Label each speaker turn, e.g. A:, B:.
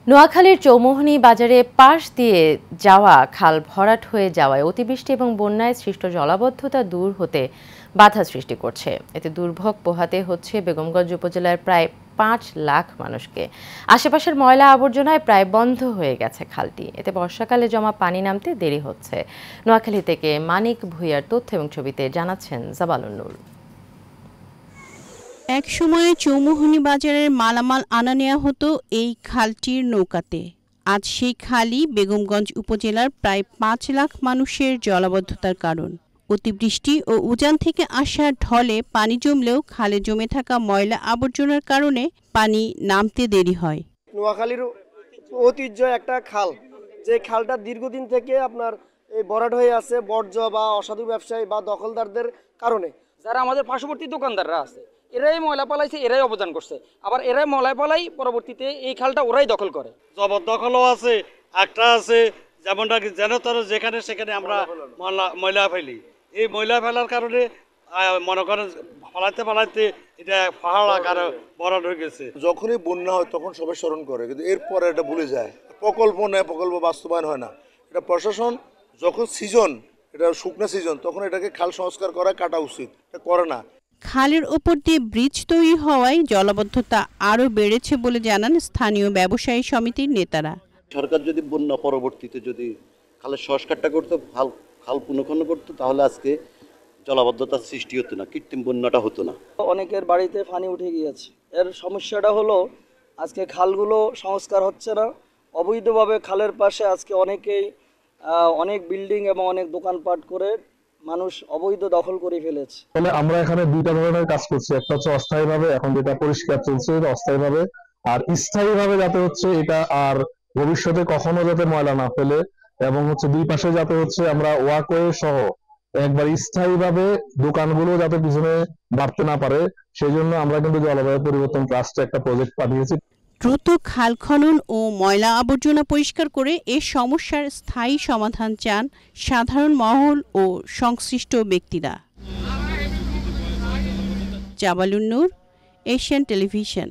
A: নোয়াখালীর চৌমোহনী বাজারে পাশ দিয়ে যাওয়া খাল ভরাট হয়ে যাওয়ায় অতিবৃষ্টি এবং বন্যায় সৃষ্ট জলাবদ্ধতা দূর হতে বাধা সৃষ্টি করছে। এতে দুর্ভোগ পোহাতে হচ্ছে বেগমগঞ্জ উপজেলার প্রায় ৫ লাখ মানুষকে। আশেপাশের ময়লা আবর্জনায় প্রায় বন্ধ হয়ে গেছে খালটি। এতে বর্ষাকালে জমা পানি নামতে দেরি হচ্ছে। নোয়াখালী থেকে মানিক ভূঁইয়ার তথ্য এবং ছবিতে জানাচ্ছেন জাবালুন নূর।
B: এক সময়ে চৌমোহনী বাজারের মালামাল আনা নেওয়া হতো এই খালটির নৌকাতে। আজ সেই খালই বেগমগঞ্জ উপজেলার প্রায় ৫ লাখ মানুষের জলাবদ্ধতার কারণ। অতিবৃষ্টি ও উজান থেকে আসা ঢলে পানি জমলেও খালে জমে থাকা ময়লা আবর্জনার কারণে পানি নামতে দেরি হয়।
C: নোয়াখালীর ঐতিহ্য একটা খাল, যে খালটা দীর্ঘদিন থেকে আপনার এই ভরাট হয়ে আছে বর্জ্য বা অসাধু ব্যবসায়ী বা দখলদারদের কারণে।
D: যারা আমাদের পার্শ্ববর্তী দোকানদাররা আছে এরাই ময়লা পালাইছে, এরাই অবদান করছে, আবার এরাই ময়লা পালাই পরবর্তীতে এই খালটা ওরাই দখল করে।
E: জবরদখলও আছে, একটা আছে যেমনটা যেন তার যেখানে সেখানে আমরা ময়লা ফেলি। এই ময়লা ফেলার কারণে মনে করেন পালাইতে এটা পাহাড় আকারে বরাদ হয়ে গেছে।
F: যখনই বন্যা হয় তখন সবাই স্মরণ করে, কিন্তু এরপরে এটা ভুলে যায়। প্রকল্প নেয়, প্রকল্প বাস্তবায়ন হয় না। এটা প্রশাসন যখন সিজন, এটা শুকনো সিজন, তখন এটাকে খাল সংস্কার করা কাটা উচিত, এটা করে না।
B: খালের ওপর দিয়ে ব্রিজ তৈরি হওয়ায় জলাবদ্ধতা আরও বেড়েছে বলে জানান স্থানীয় ব্যবসায়ী সমিতির নেতারা।
G: সরকার যদি বন্যা পরবর্তীতে যদি খালের সংস্কারটা করতো, খাল পুনঃখনন করতো, তাহলে আজকে জলাবদ্ধতার সৃষ্টি হতো না, কৃত্রিম বন্যাটা হতো না।
C: অনেকের বাড়িতে পানি উঠে গিয়েছে। এর সমস্যাটা হলো আজকে খালগুলো সংস্কার হচ্ছে না। অবৈধভাবে খালের পাশে আজকে অনেক বিল্ডিং এবং অনেক দোকানপাট করে মানুষ অবৈধ দখল করে ফেলেছে।
H: আমরা এখানে দুইটা ধরনের কাজ করছি, একটা হচ্ছে অস্থায়ীভাবে, এখন যেটা পরিষ্কার চলছে অস্থায়ীভাবে, আর স্থায়ীভাবে যাতে হচ্ছে এটা আর ভবিষ্যতে কখনো যাতে ময়লা না ফেলে, এবং হচ্ছে দুই পাশে যাতে হচ্ছে আমরা ওয়াকওয়ে সহ একবার স্থায়ীভাবে দোকানগুলো যাতে পিছনে বাড়তে না পারে, সেই জন্য আমরা কিন্তু জলবায়ু পরিবর্তন ট্রাস্টে একটা প্রজেক্ট পাঠিয়েছি।
B: দ্রুত খাল খনন ও ময়লা আবর্জনা পরিষ্কার করে এ সমস্যার স্থায়ী সমাধান চান সাধারণ মহল ও সংশ্লিষ্ট ব্যক্তিরা। জাবালুন নূর, এশিয়ান টেলিভিশন।